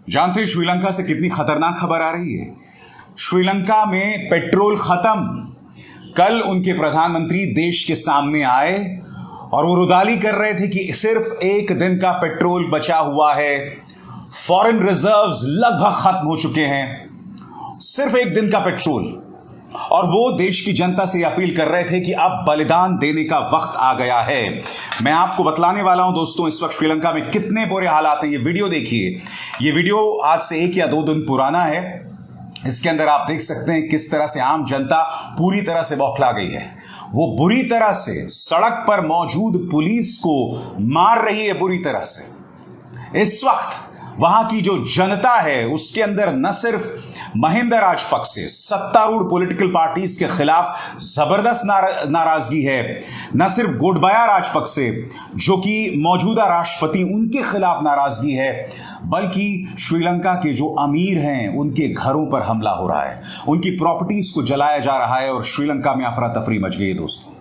जानते हैं श्रीलंका से कितनी खतरनाक खबर आ रही है। श्रीलंका में पेट्रोल खत्म। कल उनके प्रधानमंत्री देश के सामने आए और वो रुदाली कर रहे थे कि सिर्फ एक दिन का पेट्रोल बचा हुआ है, फॉरेन रिजर्व्स लगभग खत्म हो चुके हैं, सिर्फ एक दिन का पेट्रोल। और वो देश की जनता से अपील कर रहे थे कि अब बलिदान देने का वक्त आ गया है। मैं आपको बतलाने वाला हूं दोस्तों इस वक्त श्रीलंका में कितने बुरे हालात हैं। ये वीडियो देखिए, ये वीडियो आज से 1 या 2 दिन पुराना है। इसके अंदर आप देख सकते हैं किस तरह से आम जनता पूरी तरह से बौखला गई है। वो बुरी तरह से सड़क पर मौजूद पुलिस को मार रही है बुरी तरह से। इस वक्त वहां की जो जनता है उसके अंदर न सिर्फ महिंदा राजपक्षे सत्तारूढ़ पॉलिटिकल पार्टीज के खिलाफ जबरदस्त नाराजगी है, न सिर्फ गोटबाया राजपक्षे जो कि मौजूदा राष्ट्रपति उनके खिलाफ नाराजगी है, बल्कि श्रीलंका के जो अमीर हैं उनके घरों पर हमला हो रहा है, उनकी प्रॉपर्टीज को जलाया जा रहा है और श्रीलंका में अफरा तफरी मच गई है। दोस्तों,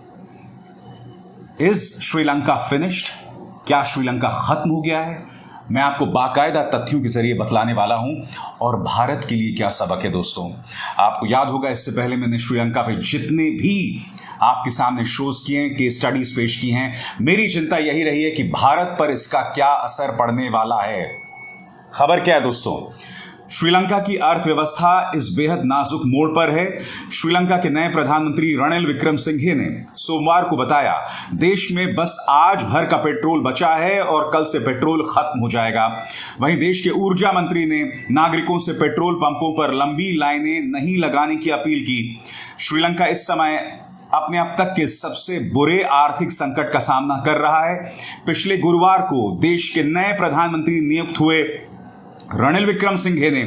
इज श्रीलंका फिनिश्ड? क्या श्रीलंका खत्म हो गया है? मैं आपको बाकायदा तथ्यों के जरिए बतलाने वाला हूं। और भारत के लिए क्या सबक है दोस्तों, आपको याद होगा इससे पहले मैंने श्रीलंका पे जितने भी आपके सामने शोज किए हैं, केस स्टडीज पेश की हैं, मेरी चिंता यही रही है कि भारत पर इसका क्या असर पड़ने वाला है। खबर क्या है दोस्तों, श्रीलंका की अर्थव्यवस्था इस बेहद नाजुक मोड़ पर है। श्रीलंका के नए प्रधानमंत्री रणिल विक्रमसिंघे ने सोमवार को बताया देश में बस आज भर का पेट्रोल बचा है और कल से पेट्रोल खत्म हो जाएगा। वहीं देश के ऊर्जा मंत्री ने नागरिकों से पेट्रोल पंपों पर लंबी लाइनें नहीं लगाने की अपील की। श्रीलंका इस समय अपने अब तक के सबसे बुरे आर्थिक संकट का सामना कर रहा है। पिछले गुरुवार को देश के नए प्रधानमंत्री नियुक्त हुए रणिल विक्रमसिंघे ने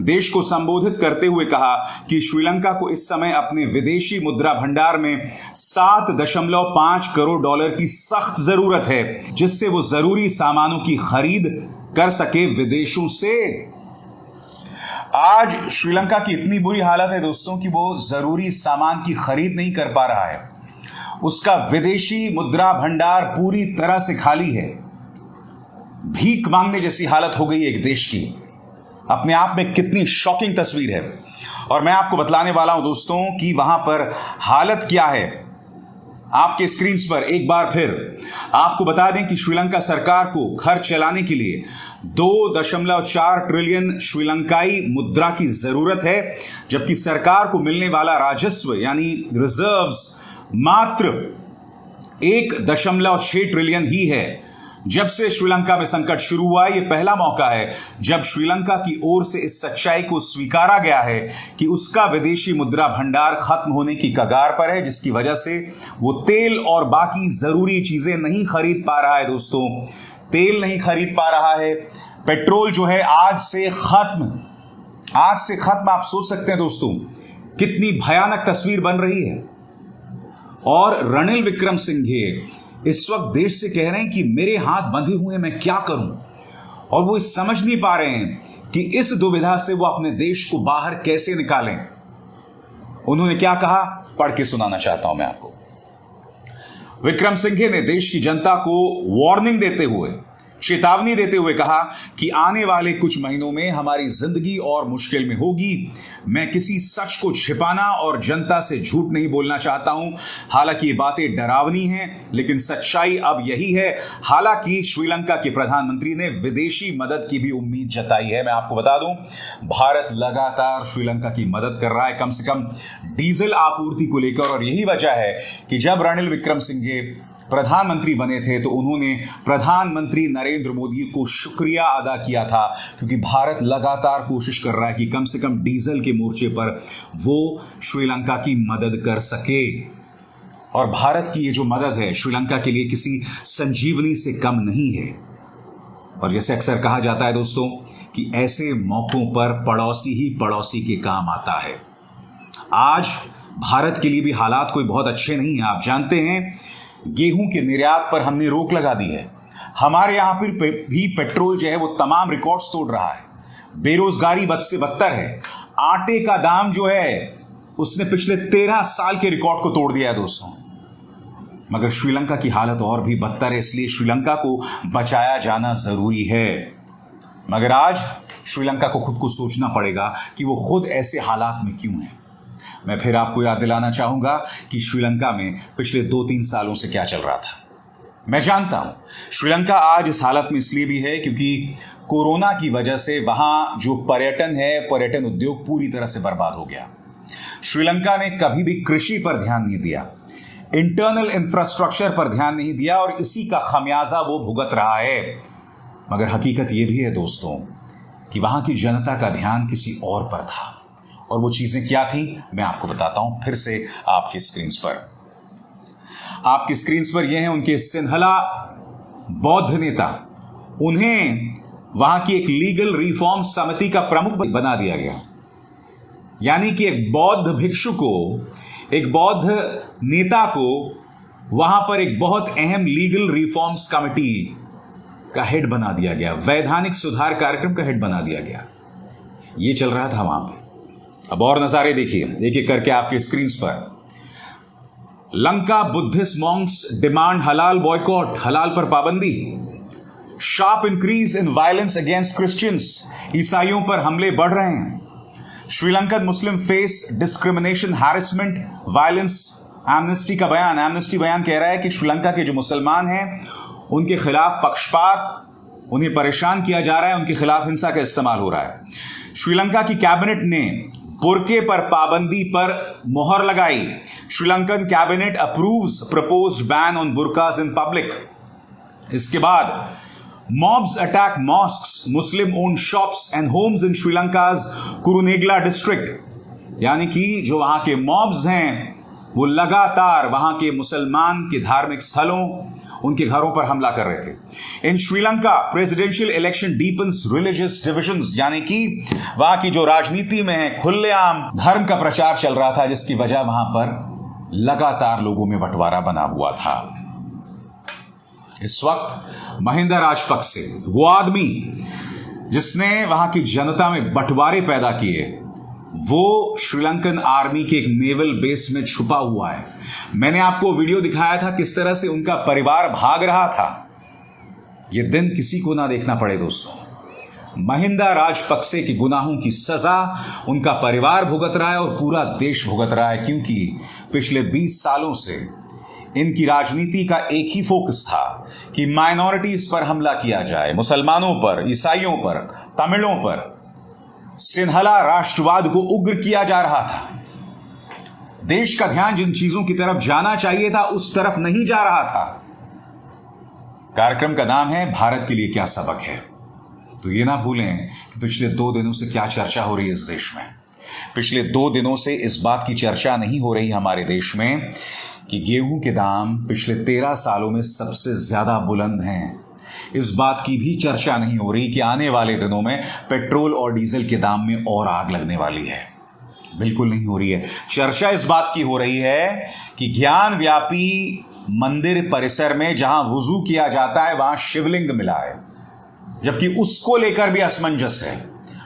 देश को संबोधित करते हुए कहा कि श्रीलंका को इस समय अपने विदेशी मुद्रा भंडार में 7.5 करोड़ डॉलर की सख्त जरूरत है, जिससे वो जरूरी सामानों की खरीद कर सके विदेशों से। आज श्रीलंका की इतनी बुरी हालत है दोस्तों कि वो जरूरी सामान की खरीद नहीं कर पा रहा है। उसका विदेशी मुद्रा भंडार पूरी तरह से खाली है। भीख मांगने जैसी हालत हो गई है एक देश की। अपने आप में कितनी शॉकिंग तस्वीर है। और मैं आपको बतलाने वाला हूं दोस्तों कि वहां पर हालत क्या है। आपके स्क्रीन पर एक बार फिर आपको बता दें कि श्रीलंका सरकार को खर्च चलाने के लिए 2.4 ट्रिलियन श्रीलंकाई मुद्रा की जरूरत है, जबकि सरकार को मिलने वाला राजस्व यानी रिजर्व्स मात्र 1.6 ट्रिलियन ही है। जब से श्रीलंका में संकट शुरू हुआ, यह पहला मौका है जब श्रीलंका की ओर से इस सच्चाई को स्वीकारा गया है कि उसका विदेशी मुद्रा भंडार खत्म होने की कगार पर है, जिसकी वजह से वो तेल और बाकी जरूरी चीजें नहीं खरीद पा रहा है। दोस्तों, तेल नहीं खरीद पा रहा है, पेट्रोल जो है आज से खत्म। आप सोच सकते हैं दोस्तों कितनी भयानक तस्वीर बन रही है। और रणिल विक्रमसिंघे इस वक्त देश से कह रहे हैं कि मेरे हाथ बंधे हुए हैं, मैं क्या करूं। और वो समझ नहीं पा रहे हैं कि इस दुविधा से वो अपने देश को बाहर कैसे निकालें। उन्होंने क्या कहा, पढ़ के सुनाना चाहता हूं मैं आपको। विक्रमसिंघे ने देश की जनता को वार्निंग देते हुए, चेतावनी देते हुए कहा कि आने वाले कुछ महीनों में हमारी जिंदगी और मुश्किल में होगी। मैं किसी सच को छिपाना और जनता से झूठ नहीं बोलना चाहता हूं। हालांकि ये बातें डरावनी हैं, लेकिन सच्चाई अब यही है। हालांकि श्रीलंका के प्रधानमंत्री ने विदेशी मदद की भी उम्मीद जताई है। मैं आपको बता दूं, भारत लगातार श्रीलंका की मदद कर रहा है, कम से कम डीजल आपूर्ति को लेकर। और यही वजह है कि जब रणिल विक्रमसिंघे प्रधानमंत्री बने थे तो उन्होंने प्रधानमंत्री नरेंद्र मोदी को शुक्रिया अदा किया था, क्योंकि भारत लगातार कोशिश कर रहा है कि कम से कम डीजल के मोर्चे पर वो श्रीलंका की मदद कर सके। और भारत की ये जो मदद है श्रीलंका के लिए किसी संजीवनी से कम नहीं है। और जैसे अक्सर कहा जाता है दोस्तों कि ऐसे मौकों पर पड़ोसी ही पड़ोसी के काम आता है। आज भारत के लिए भी हालात कोई बहुत अच्छे नहीं है। आप जानते हैं गेहूं के निर्यात पर हमने रोक लगा दी है। हमारे यहां फिर भी पेट्रोल जो है वो तमाम रिकॉर्ड्स तोड़ रहा है। बेरोजगारी बद से बदतर है। आटे का दाम जो है उसने पिछले 13 साल के रिकॉर्ड को तोड़ दिया है दोस्तों। मगर श्रीलंका की हालत और भी बदतर है, इसलिए श्रीलंका को बचाया जाना जरूरी है। मगर आज श्रीलंका को खुद को सोचना पड़ेगा कि वो खुद ऐसे हालात में क्यों है। मैं फिर आपको याद दिलाना चाहूंगा कि श्रीलंका में पिछले 2-3 सालों से क्या चल रहा था। मैं जानता हूं श्रीलंका आज इस हालत में इसलिए भी है क्योंकि कोरोना की वजह से वहां जो पर्यटन है, पर्यटन उद्योग पूरी तरह से बर्बाद हो गया। श्रीलंका ने कभी भी कृषि पर ध्यान नहीं दिया, इंटरनल इंफ्रास्ट्रक्चर पर ध्यान नहीं दिया और इसी का खमियाजा वो भुगत रहा है। मगर हकीकत यह भी है दोस्तों कि वहां की जनता का ध्यान किसी और पर था, और वो चीजें क्या थी मैं आपको बताता हूं फिर से आपकी स्क्रीन पर। आपकी स्क्रीन पर यह है उनके सिन्हला बौद्ध नेता। उन्हें वहां की एक लीगल रिफॉर्म समिति का प्रमुख बना दिया गया, यानी कि एक बौद्ध भिक्षु को, एक बौद्ध नेता को वहां पर एक बहुत अहम लीगल रिफॉर्म्स कमिटी का हेड बना दिया गया, वैधानिक सुधार कार्यक्रम का हेड बना दिया गया। यह चल रहा था वहां पे। अब और नजारे देखिए एक एक करके आपके स्क्रीन पर। लंका बुद्धिस्ट मॉन्क्स डिमांड हलाल बॉयकॉट, हलाल पर पाबंदी। Sharp increase in violence against Christians, ईसाइयों पर हमले बढ़ रहे हैं। Sri Lankan Muslim face discrimination, harassment, violence. Amnesty का बयान, एमनेस्टी बयान कह रहा है कि श्रीलंका के जो मुसलमान हैं उनके खिलाफ पक्षपात, उन्हें परेशान किया जा रहा है, उनके खिलाफ हिंसा का इस्तेमाल हो रहा है। श्रीलंका की कैबिनेट ने बुर्के पर पाबंदी पर मुहर लगाई। Sri Lankan cabinet approves proposed ban on burqas in public. इसके बाद mobs attack mosques, Muslim owned shops and homes in Sri Lanka's Kurunegala district, यानी कि जो वहां के मॉब्स हैं वो लगातार वहां के मुसलमान के धार्मिक स्थलों, उनके घरों पर हमला कर रहे थे। In Sri Lanka presidential election deepens religious divisions, यानी कि वहां की जो राजनीति में है खुलेआम धर्म का प्रचार चल रहा था, जिसकी वजह वहां पर लगातार लोगों में बंटवारा बना हुआ था। इस वक्त महिंदा राजपक्से, वो आदमी जिसने वहां की जनता में बंटवारे पैदा किए, वो श्रीलंकन आर्मी के एक नेवल बेस में छुपा हुआ है। मैंने आपको वीडियो दिखाया था किस तरह से उनका परिवार भाग रहा था। यह दिन किसी को ना देखना पड़े दोस्तों। महिंदा राजपक्से के गुनाहों की सजा उनका परिवार भुगत रहा है और पूरा देश भुगत रहा है, क्योंकि पिछले 20 सालों से इनकी राजनीति का एक ही फोकस था कि माइनॉरिटीज पर हमला किया जाए, मुसलमानों पर, ईसाइयों पर, तमिलों पर। सिन्हला राष्ट्रवाद को उग्र किया जा रहा था। देश का ध्यान जिन चीजों की तरफ जाना चाहिए था उस तरफ नहीं जा रहा था। कार्यक्रम का नाम है भारत के लिए क्या सबक है। तो ये ना भूलें कि पिछले 2 दिनों से क्या चर्चा हो रही है इस देश में। पिछले 2 दिनों से इस बात की चर्चा नहीं हो रही हमारे देश में कि गेहूं के दाम पिछले 13 सालों में सबसे ज्यादा बुलंद हैं। इस बात की भी चर्चा नहीं हो रही कि आने वाले दिनों में पेट्रोल और डीजल के दाम में और आग लगने वाली है। बिल्कुल नहीं हो रही है। चर्चा इस बात की हो रही है कि ज्ञान व्यापी मंदिर परिसर में जहां वुजू किया जाता है वहां शिवलिंग मिला है, जबकि उसको लेकर भी असमंजस है।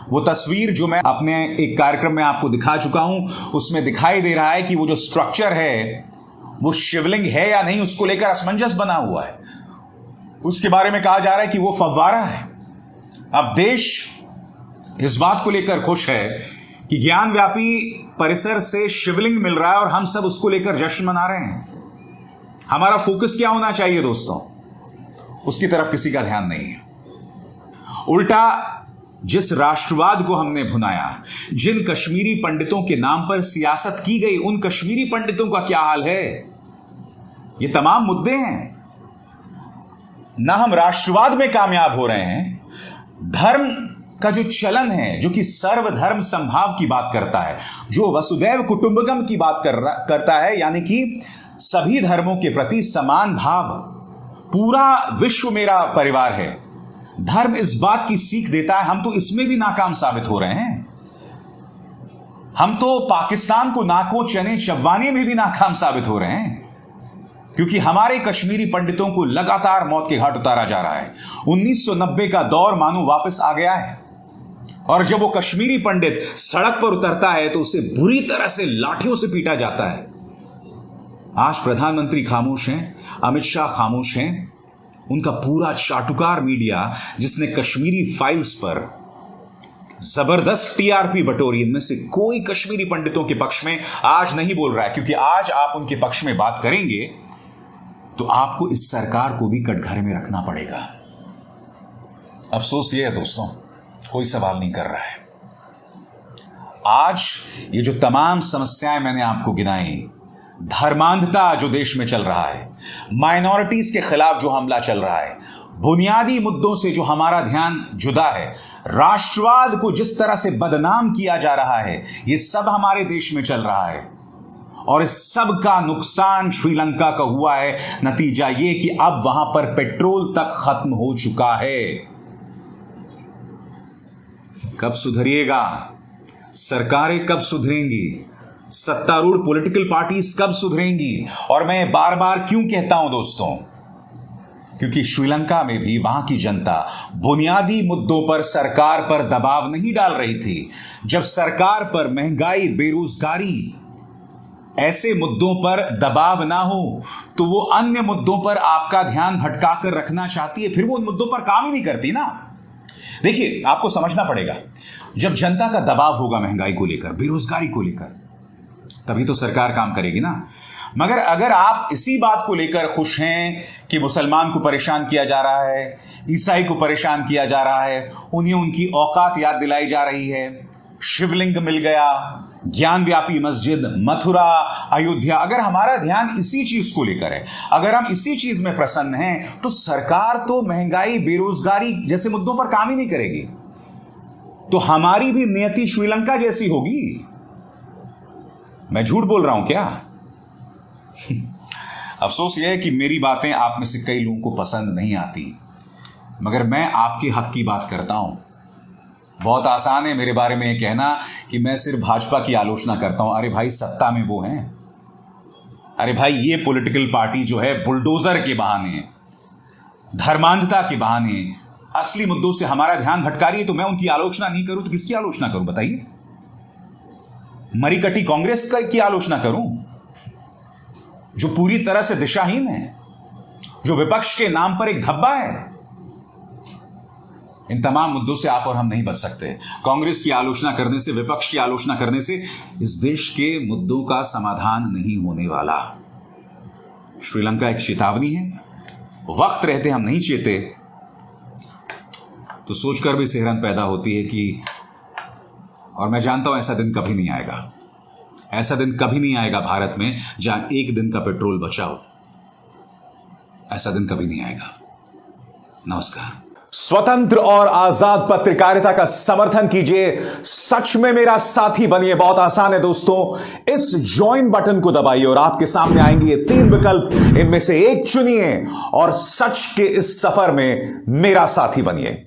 वो तस्वीर जो मैं अपने एक कार्यक्रम में आपको दिखा चुका हूं, उसमें दिखाई दे रहा है कि वो जो स्ट्रक्चर है वो शिवलिंग है या नहीं, उसको लेकर असमंजस बना हुआ है। उसके बारे में कहा जा रहा है कि वो फव्वारा है। अब देश इस बात को लेकर खुश है कि ज्ञान व्यापी परिसर से शिवलिंग मिल रहा है और हम सब उसको लेकर जश्न मना रहे हैं। हमारा फोकस क्या होना चाहिए दोस्तों? उसकी तरफ किसी का ध्यान नहीं है। उल्टा जिस राष्ट्रवाद को हमने भुनाया, जिन कश्मीरी पंडितों के नाम पर सियासत की गई, उन कश्मीरी पंडितों का क्या हाल है? ये तमाम मुद्दे हैं। ना हम राष्ट्रवाद में कामयाब हो रहे हैं, धर्म का जो चलन है, जो कि सर्वधर्म संभाव की बात करता है, जो वसुदैव कुटुंबकम की बात करता है, यानी कि सभी धर्मों के प्रति समान भाव, पूरा विश्व मेरा परिवार है। धर्म इस बात की सीख देता है, हम तो इसमें भी नाकाम साबित हो रहे हैं। हम तो पाकिस्तान को नाको चने चबवाने में भी नाकाम साबित हो रहे हैं, क्योंकि हमारे कश्मीरी पंडितों को लगातार मौत के घाट उतारा जा रहा है। 1990 का दौर मानो वापस आ गया है, और जब वो कश्मीरी पंडित सड़क पर उतरता है तो उसे बुरी तरह से लाठियों से पीटा जाता है। आज प्रधानमंत्री खामोश हैं, अमित शाह खामोश हैं, उनका पूरा चाटुकार मीडिया जिसने कश्मीरी फाइल्स पर जबरदस्त टीआरपी बटोरी, इनमें से कोई कश्मीरी पंडितों के पक्ष में आज नहीं बोल रहा है, क्योंकि आज आप उनके पक्ष में बात करेंगे तो आपको इस सरकार को भी कटघरे में रखना पड़ेगा। अफसोस यह है दोस्तों, कोई सवाल नहीं कर रहा है। आज ये जो तमाम समस्याएं मैंने आपको गिनाई, धर्मांधता जो देश में चल रहा है, माइनॉरिटीज के खिलाफ जो हमला चल रहा है, बुनियादी मुद्दों से जो हमारा ध्यान जुदा है, राष्ट्रवाद को जिस तरह से बदनाम किया जा रहा है, ये सब हमारे देश में चल रहा है। और इस सब का नुकसान श्रीलंका का हुआ है। नतीजा ये कि अब वहां पर पेट्रोल तक खत्म हो चुका है। कब सुधरिएगा? सरकारें कब सुधरेंगी? सत्तारूढ़ पॉलिटिकल पार्टीज कब सुधरेंगी? और मैं बार बार क्यों कहता हूं दोस्तों, क्योंकि श्रीलंका में भी वहां की जनता बुनियादी मुद्दों पर सरकार पर दबाव नहीं डाल रही थी। जब सरकार पर महंगाई, बेरोजगारी, ऐसे मुद्दों पर दबाव ना हो तो वो अन्य मुद्दों पर आपका ध्यान भटका कर रखना चाहती है, फिर वो उन मुद्दों पर काम ही नहीं करती ना। देखिए, आपको समझना पड़ेगा, जब जनता का दबाव होगा महंगाई को लेकर, बेरोजगारी को लेकर, तभी तो सरकार काम करेगी ना। मगर अगर आप इसी बात को लेकर खुश हैं कि मुसलमान को परेशान किया जा रहा है, ईसाई को परेशान किया जा रहा है, उन्हें उनकी औकात याद दिलाई जा रही है, शिवलिंग मिल गया, ज्ञान व्यापी मस्जिद, मथुरा, अयोध्या, अगर हमारा ध्यान इसी चीज को लेकर है, अगर हम इसी चीज में प्रसन्न हैं, तो सरकार तो महंगाई, बेरोजगारी जैसे मुद्दों पर काम ही नहीं करेगी। तो हमारी भी नियति श्रीलंका जैसी होगी। मैं झूठ बोल रहा हूं क्या? अफसोस यह है कि मेरी बातें आप में से कई लोगों को पसंद नहीं आती, मगर मैं आपके हक की बात करता हूं। बहुत आसान है मेरे बारे में यह कहना कि मैं सिर्फ भाजपा की आलोचना करता हूं। अरे भाई, सत्ता में वो हैं। अरे भाई, ये पॉलिटिकल पार्टी जो है बुलडोजर के बहाने, धर्मांधता के बहाने असली मुद्दों से हमारा ध्यान भटका रही है। तो मैं उनकी आलोचना नहीं करूं तो किसकी आलोचना करूं बताइए? मरीकटी कांग्रेस की आलोचना करूं जो पूरी तरह से दिशाहीन है, जो विपक्ष के नाम पर एक धब्बा है? इन तमाम मुद्दों से आप और हम नहीं बच सकते। कांग्रेस की आलोचना करने से, विपक्ष की आलोचना करने से इस देश के मुद्दों का समाधान नहीं होने वाला। श्रीलंका एक चेतावनी है। वक्त रहते हम नहीं चेते तो सोचकर भी सिहरन पैदा होती है कि, और मैं जानता हूं ऐसा दिन कभी नहीं आएगा, ऐसा दिन कभी नहीं आएगा भारत में जहां एक दिन का पेट्रोल बचा हो। ऐसा दिन कभी नहीं आएगा। नमस्कार। स्वतंत्र और आजाद पत्रकारिता का समर्थन कीजिए, सच में मेरा साथी बनिए। बहुत आसान है दोस्तों, इस ज्वाइन बटन को दबाइए और आपके सामने आएंगे ये 3 विकल्प, इनमें से एक चुनिए और सच के इस सफर में मेरा साथी बनिए।